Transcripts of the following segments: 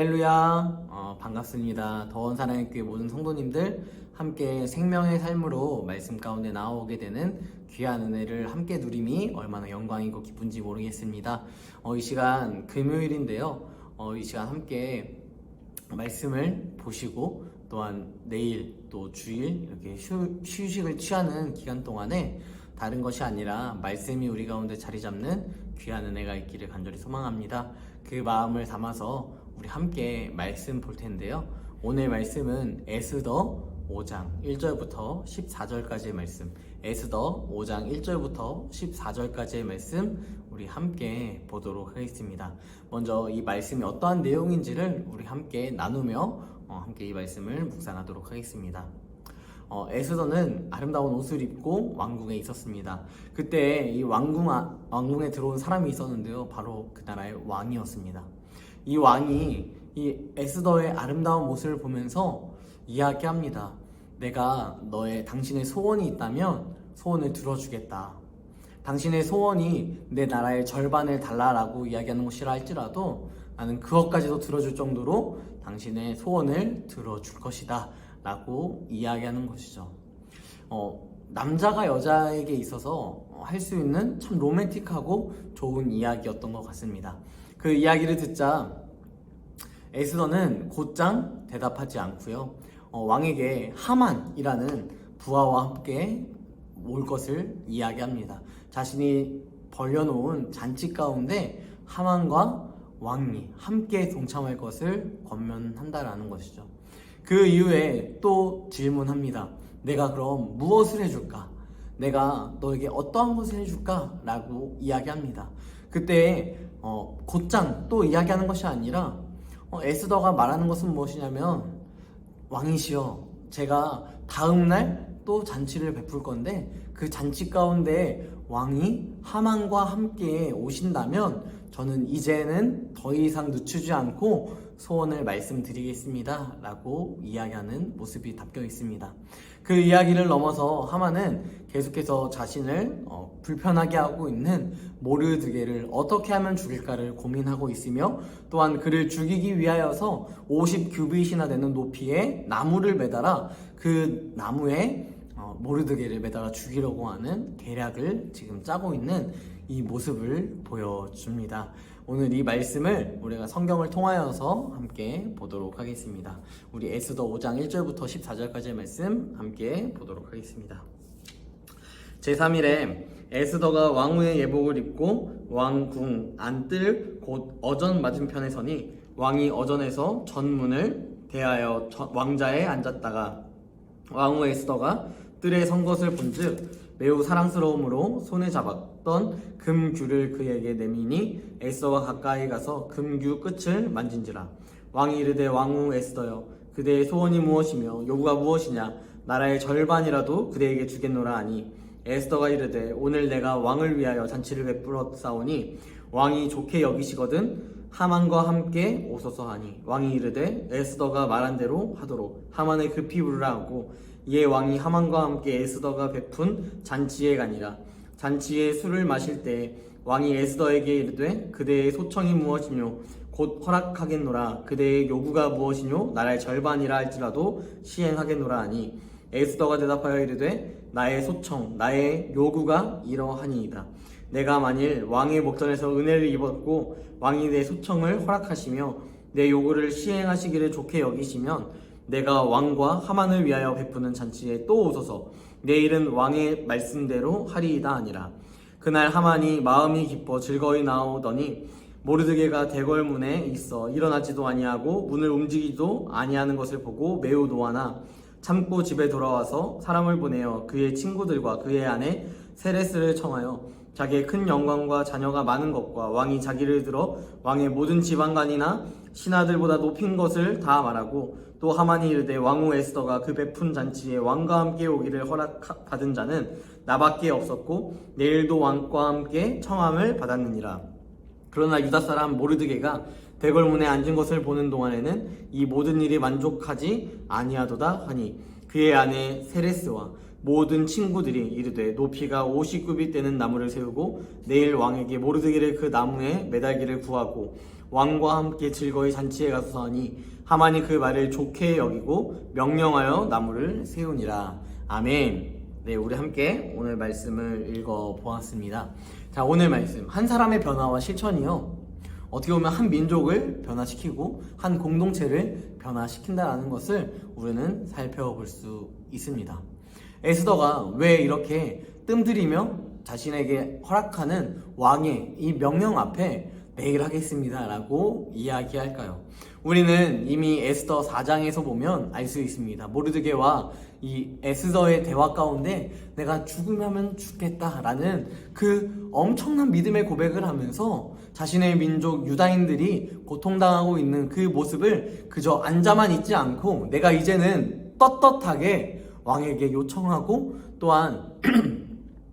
할렐루야. 반갑습니다. 더원 사랑의 교회 모든 성도님들 함께 생명의 삶으로 말씀 가운데 나오게 되는 귀한 은혜를 함께 누림이 얼마나 영광이고 기쁜지 모르겠습니다. 이 시간 금요일인데요. 이 시간 함께 말씀을 보시고 또한 내일 또 주일 이렇게 휴식을 취하는 기간 동안에 다른 것이 아니라 말씀이 우리 가운데 자리 잡는 귀한 은혜가 있기를 간절히 소망합니다. 그 마음을 담아서 우리 함께 말씀 볼 텐데요. 오늘 말씀은 에스더 5장 1절부터 14절까지의 말씀, 에스더 5장 1절부터 14절까지의 말씀 우리 함께 보도록 하겠습니다. 먼저 이 말씀이 어떠한 내용인지를 우리 함께 나누며 함께 이 말씀을 묵상하도록 하겠습니다. 에스더는 아름다운 옷을 입고 왕궁에 있었습니다. 그때 이 왕궁에 들어온 사람이 있었는데요. 바로 그 나라의 왕이었습니다. 이 왕이 이 에스더의 아름다운 모습을 보면서 이야기합니다. 내가 당신의 소원이 있다면 소원을 들어주겠다. 당신의 소원이 내 나라의 절반을 달라라고 이야기하는 것이라 할지라도 나는 그것까지도 들어줄 정도로 당신의 소원을 들어줄 것이다 라고 이야기하는 것이죠. 남자가 여자에게 있어서 할 수 있는 참 로맨틱하고 좋은 이야기였던 것 같습니다. 그 이야기를 듣자 에스더는 곧장 대답하지 않고요. 왕에게 하만이라는 부하와 함께 올 것을 이야기합니다. 자신이 벌려놓은 잔치 가운데 하만과 왕이 함께 동참할 것을 권면한다라는 것이죠. 그 이후에 또 질문합니다. 내가 그럼 무엇을 해줄까? 내가 너에게 어떠한 것을 해줄까? 라고 이야기합니다. 그때 곧장 또 이야기하는 것이 아니라 에스더가 말하는 것은 무엇이냐면 왕이시여, 제가 다음날 또 잔치를 베풀 건데 그 잔치 가운데 왕이 하만과 함께 오신다면 저는 이제는 더 이상 늦추지 않고 소원을 말씀드리겠습니다 라고 이야기하는 모습이 담겨 있습니다. 그 이야기를 넘어서 하만은 계속해서 자신을 불편하게 하고 있는 모르드게를 어떻게 하면 죽일까를 고민하고 있으며 또한 그를 죽이기 위하여서 50규빗이나 되는 높이의 나무를 매달아 그 나무에 모르드게를 매달아 죽이려고 하는 계략을 지금 짜고 있는 이 모습을 보여줍니다. 오늘 이 말씀을 우리가 성경을 통하여서 함께 보도록 하겠습니다. 우리 에스더 5장 1절부터 14절까지의 말씀 함께 보도록 하겠습니다. 제3일에 에스더가 왕후의 예복을 입고 왕궁 안뜰 곧 어전 맞은편에 서니 왕이 어전에서 전문을 대하여 왕자에 앉았다가 왕후 에스더가 뜰에 선 것을 본즉 매우 사랑스러움으로 손에 잡았던 금규를 그에게 내미니 에스더가 가까이 가서 금규 끝을 만진지라. 왕이 이르되 왕후 에스더여, 그대의 소원이 무엇이며 요구가 무엇이냐? 나라의 절반이라도 그대에게 주겠노라 하니 에스더가 이르되 오늘 내가 왕을 위하여 잔치를 베풀었사오니 왕이 좋게 여기시거든 하만과 함께 오소서 하니 왕이 이르되 에스더가 말한 대로 하도록 하만을 급히 부르라 하고 이에 왕이 하만과 함께 에스더가 베푼 잔치에 가니라. 잔치에 술을 마실 때 왕이 에스더에게 이르되 그대의 소청이 무엇이뇨 곧 허락하겠노라. 그대의 요구가 무엇이뇨 나라의 절반이라 할지라도 시행하겠노라 하니 에스더가 대답하여 이르되 나의 소청 나의 요구가 이러하니이다. 내가 만일 왕의 목전에서 은혜를 입었고 왕이 내 소청을 허락하시며 내 요구를 시행하시기를 좋게 여기시면 내가 왕과 하만을 위하여 베푸는 잔치에 또 오소서. 내일은 왕의 말씀대로 하리이다 아니라. 그날 하만이 마음이 기뻐 즐거이 나오더니 모르드게가 대궐문에 있어 일어나지도 아니하고 문을 움직이지도 아니하는 것을 보고 매우 노하나 참고 집에 돌아와서 사람을 보내어 그의 친구들과 그의 아내 세레스를 청하여 자기의 큰 영광과 자녀가 많은 것과 왕이 자기를 들어 왕의 모든 지방관이나 신하들보다 높인 것을 다 말하고 또 하만이 이르되 왕후 에스더가 그 베푼 잔치에 왕과 함께 오기를 허락받은 자는 나밖에 없었고 내일도 왕과 함께 청함을 받았느니라. 그러나 유다 사람 모르드게가 대궐문에 앉은 것을 보는 동안에는 이 모든 일이 만족하지 아니하도다 하니 그의 아내 세레스와 모든 친구들이 이르되 높이가 50규빗 되는 나무를 세우고 내일 왕에게 모르드게를 그 나무에 매달기를 구하고 왕과 함께 즐거이 잔치에 가서 하니 하만이 그 말을 좋게 여기고 명령하여 나무를 세우니라. 아멘. 네, 우리 함께 오늘 말씀을 읽어 보았습니다. 자, 오늘 말씀 한 사람의 변화와 실천이요, 어떻게 보면 한 민족을 변화시키고 한 공동체를 변화시킨다는 것을 우리는 살펴볼 수 있습니다. 에스더가 왜 이렇게 뜸들이며 자신에게 허락하는 왕의 이 명령 앞에 내일 하겠습니다 라고 이야기할까요? 우리는 이미 에스더 4장에서 보면 알 수 있습니다. 모르드게와 이 에스더의 대화 가운데 내가 죽으면 죽겠다라는 그 엄청난 믿음의 고백을 하면서 자신의 민족 유다인들이 고통당하고 있는 그 모습을 그저 앉아만 있지 않고 내가 이제는 떳떳하게 왕에게 요청하고 또한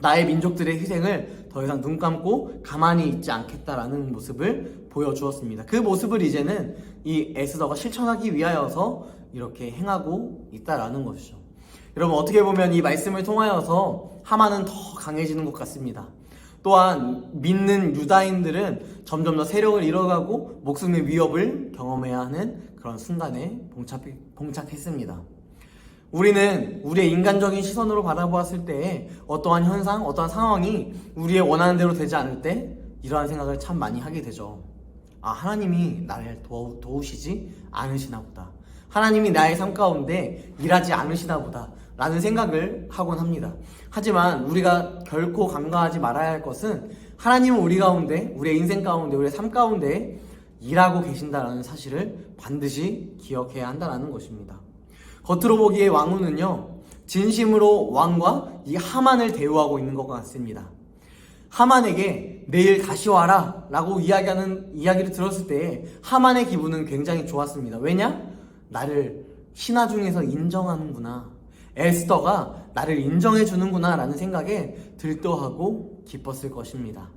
나의 민족들의 희생을 더 이상 눈 감고 가만히 있지 않겠다라는 모습을 보여주었습니다. 그 모습을 이제는 이 에스더가 실천하기 위하여서 이렇게 행하고 있다라는 것이죠. 여러분, 어떻게 보면 이 말씀을 통하여서 하만은 더 강해지는 것 같습니다. 또한 믿는 유다인들은 점점 더 세력을 잃어가고 목숨의 위협을 경험해야 하는 그런 순간에 봉착했습니다. 우리는 우리의 인간적인 시선으로 바라보았을 때 어떠한 현상, 어떠한 상황이 우리의 원하는 대로 되지 않을 때 이러한 생각을 참 많이 하게 되죠. 아, 하나님이 나를 도우시지 않으시나 보다. 하나님이 나의 삶 가운데 일하지 않으시나 보다 라는 생각을 하곤 합니다. 하지만 우리가 결코 간과하지 말아야 할 것은 하나님은 우리 가운데, 우리의 인생 가운데, 우리의 삶 가운데 일하고 계신다라는 사실을 반드시 기억해야 한다는 것입니다. 겉으로 보기에 왕후는요, 진심으로 왕과 이 하만을 대우하고 있는 것 같습니다. 하만에게 내일 다시 와라 라고 이야기를 들었을 때 하만의 기분은 굉장히 좋았습니다. 왜냐? 나를 신하 중에서 인정하는구나, 에스더가 나를 인정해 주는구나 라는 생각에 들떠하고 기뻤을 것입니다.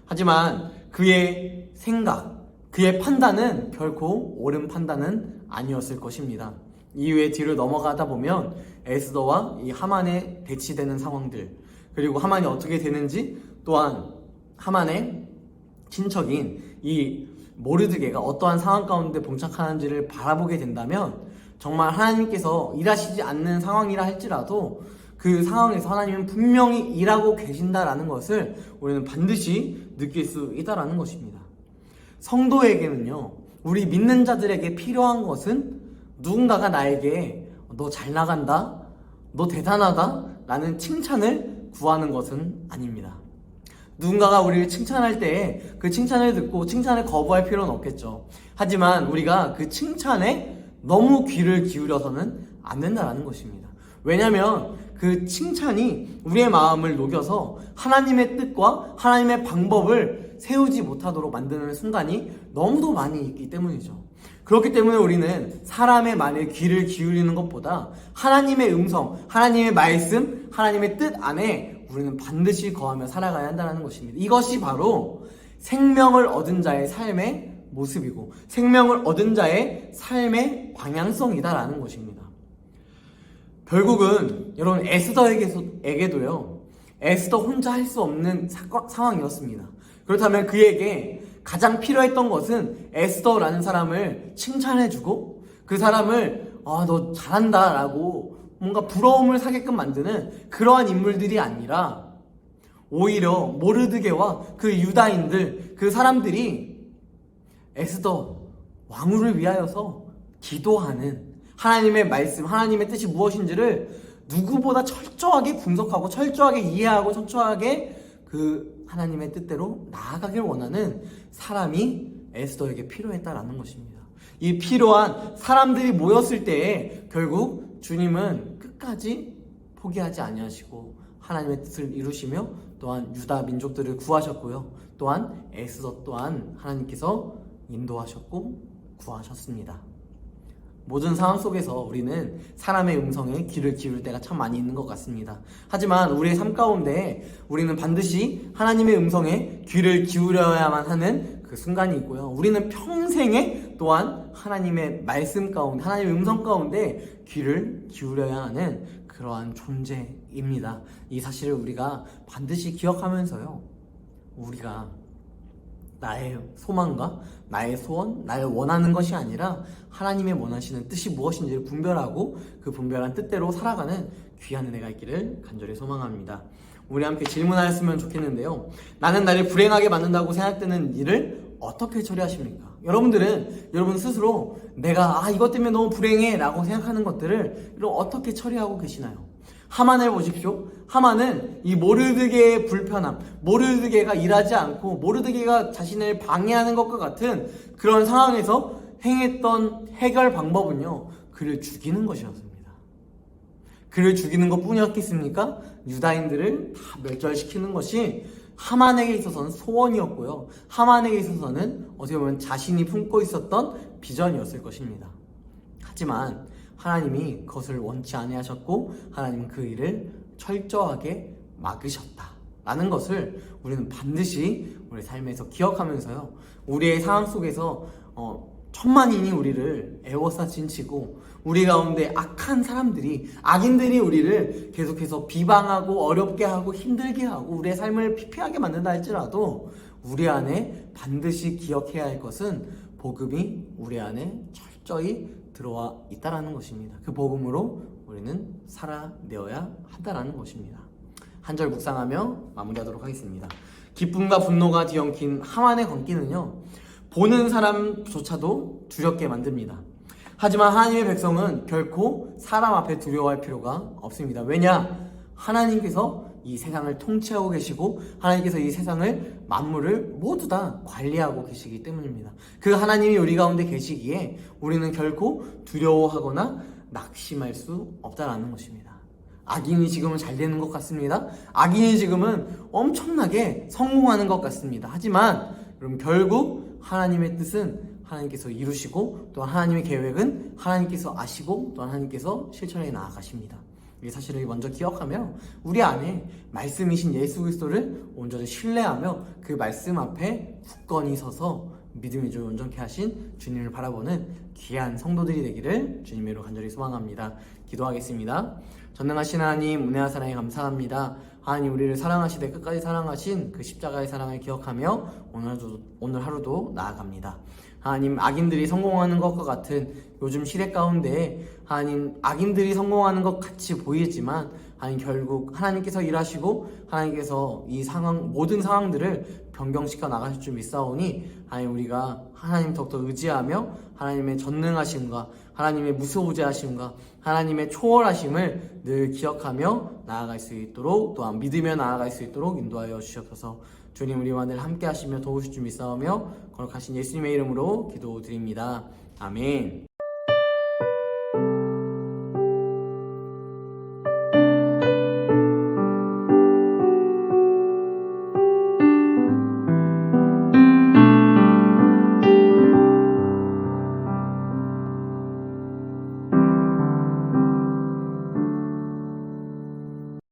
하지만 그의 생각, 그의 판단은 결코 옳은 판단은 아니었을 것입니다. 이후에 뒤를 넘어가다 보면 에스더와 이 하만의 대치되는 상황들, 그리고 하만이 어떻게 되는지, 또한 하만의 친척인 이 모르드게가 어떠한 상황 가운데 봉착하는지를 바라보게 된다면 정말 하나님께서 일하시지 않는 상황이라 할지라도 그 상황에서 하나님은 분명히 일하고 계신다라는 것을 우리는 반드시 느낄 수 있다라는 것입니다. 성도에게는요, 우리 믿는 자들에게 필요한 것은 누군가가 나에게 너 잘 나간다, 너 대단하다 라는 칭찬을 구하는 것은 아닙니다. 누군가가 우리를 칭찬할 때 그 칭찬을 듣고 칭찬을 거부할 필요는 없겠죠. 하지만 우리가 그 칭찬에 너무 귀를 기울여서는 안 된다는 것입니다. 왜냐하면 그 칭찬이 우리의 마음을 녹여서 하나님의 뜻과 하나님의 방법을 세우지 못하도록 만드는 순간이 너무도 많이 있기 때문이죠. 그렇기 때문에 우리는 사람의 말에 귀를 기울이는 것보다 하나님의 음성, 하나님의 말씀, 하나님의 뜻 안에 우리는 반드시 거하며 살아가야 한다는 것입니다. 이것이 바로 생명을 얻은 자의 삶의 모습이고 생명을 얻은 자의 삶의 방향성이다라는 것입니다. 결국은 여러분, 에스더에게도요, 에스더 혼자 할 수 없는 상황이었습니다. 그렇다면 그에게 가장 필요했던 것은 에스더라는 사람을 칭찬해주고 그 사람을 너 잘한다 라고 뭔가 부러움을 사게끔 만드는 그러한 인물들이 아니라 오히려 모르드게와 그 유다인들, 그 사람들이 에스더 왕후를 위하여서 기도하는 하나님의 말씀, 하나님의 뜻이 무엇인지를 누구보다 철저하게 분석하고 철저하게 이해하고 철저하게 그 하나님의 뜻대로 나아가길 원하는 사람이 에스더에게 필요했다라는 것입니다. 이 필요한 사람들이 모였을 때에 결국 주님은 끝까지 포기하지 아니하시고 하나님의 뜻을 이루시며 또한 유다 민족들을 구하셨고요, 또한 에스더 또한 하나님께서 인도하셨고 구하셨습니다. 모든 상황 속에서 우리는 사람의 음성에 귀를 기울일 때가 참 많이 있는 것 같습니다. 하지만 우리의 삶 가운데 우리는 반드시 하나님의 음성에 귀를 기울여야만 하는 그 순간이 있고요, 우리는 평생에 또한 하나님의 말씀 가운데, 하나님의 음성 가운데 귀를 기울여야 하는 그러한 존재입니다. 이 사실을 우리가 반드시 기억하면서요, 우리가 나의 소망과 나의 소원, 나의 원하는 것이 아니라 하나님의 원하시는 뜻이 무엇인지를 분별하고 그 분별한 뜻대로 살아가는 귀한 은혜가 있기를 간절히 소망합니다. 우리 함께 질문하였으면 좋겠는데요. 나는 나를 불행하게 만든다고 생각되는 일을 어떻게 처리하십니까? 여러분 스스로 내가 이것 때문에 너무 불행해 라고 생각하는 것들을 어떻게 처리하고 계시나요? 하만을 보십시오. 하만은 이 모르드게의 불편함, 모르드게가 일하지 않고 모르드게가 자신을 방해하는 것과 같은 그런 상황에서 행했던 해결 방법은요, 그를 죽이는 것이었습니다. 그를 죽이는 것 뿐이었겠습니까? 유다인들을 다 멸절시키는 것이 하만에게 있어서는 소원이었고요, 하만에게 있어서는 어떻게 보면 자신이 품고 있었던 비전이었을 것입니다. 하지만 하나님이 그것을 원치 아니하셨고 하나님은 그 일을 철저하게 막으셨다라는 것을 우리는 반드시 우리 삶에서 기억하면서요, 우리의 상황 속에서 천만인이 우리를 애워싸진 치고 우리 가운데 악한 사람들이, 악인들이 우리를 계속해서 비방하고 어렵게 하고 힘들게 하고 우리의 삶을 피폐하게 만든다 할지라도 우리 안에 반드시 기억해야 할 것은 복음이 우리 안에 철저히 들어와 있다라는 것입니다. 그 복음으로 우리는 살아내어야 한다라는 것입니다. 한 절 묵상하며 마무리하도록 하겠습니다. 기쁨과 분노가 뒤엉킨 하만의 광기는요, 보는 사람조차도 두렵게 만듭니다. 하지만 하나님의 백성은 결코 사람 앞에 두려워할 필요가 없습니다. 왜냐? 하나님께서 이 세상을 통치하고 계시고 하나님께서 이 세상을 만물을 모두 다 관리하고 계시기 때문입니다. 그 하나님이 우리 가운데 계시기에 우리는 결코 두려워하거나 낙심할 수 없다라는 것입니다. 악인이 지금은 잘 되는 것 같습니다. 악인이 지금은 엄청나게 성공하는 것 같습니다. 하지만 여러분, 결국 하나님의 뜻은 하나님께서 이루시고 또 하나님의 계획은 하나님께서 아시고 또 하나님께서 실천해 나아가십니다. 이 사실을 먼저 기억하며 우리 안에 말씀이신 예수 그리스도를 온전히 신뢰하며 그 말씀 앞에 굳건히 서서 믿음의 줄 온전케 하신 주님을 바라보는 귀한 성도들이 되기를 주님의 이름으로 간절히 소망합니다. 기도하겠습니다. 전능하신 하나님, 은혜와 사랑에 감사합니다. 하나님, 우리를 사랑하시되 끝까지 사랑하신 그 십자가의 사랑을 기억하며 오늘 하루도 나아갑니다. 하나님, 악인들이 성공하는 것과 같은 요즘 시대 가운데 하나님, 악인들이 성공하는 것 같이 보이지만 하나님, 결국 하나님께서 일하시고 하나님께서 이 상황, 모든 상황들을 변경시켜 나가실 줄 믿사오니 하나님, 우리가 하나님 더욱더 의지하며 하나님의 전능하심과 하나님의 무소부재하심과 하나님의 초월하심을 늘 기억하며 나아갈 수 있도록, 또한 믿으며 나아갈 수 있도록 인도하여 주시옵소서. 주님, 우리와 늘 함께 하시며 도우실 줄 믿사오며 거룩하신 예수님의 이름으로 기도드립니다. 아멘.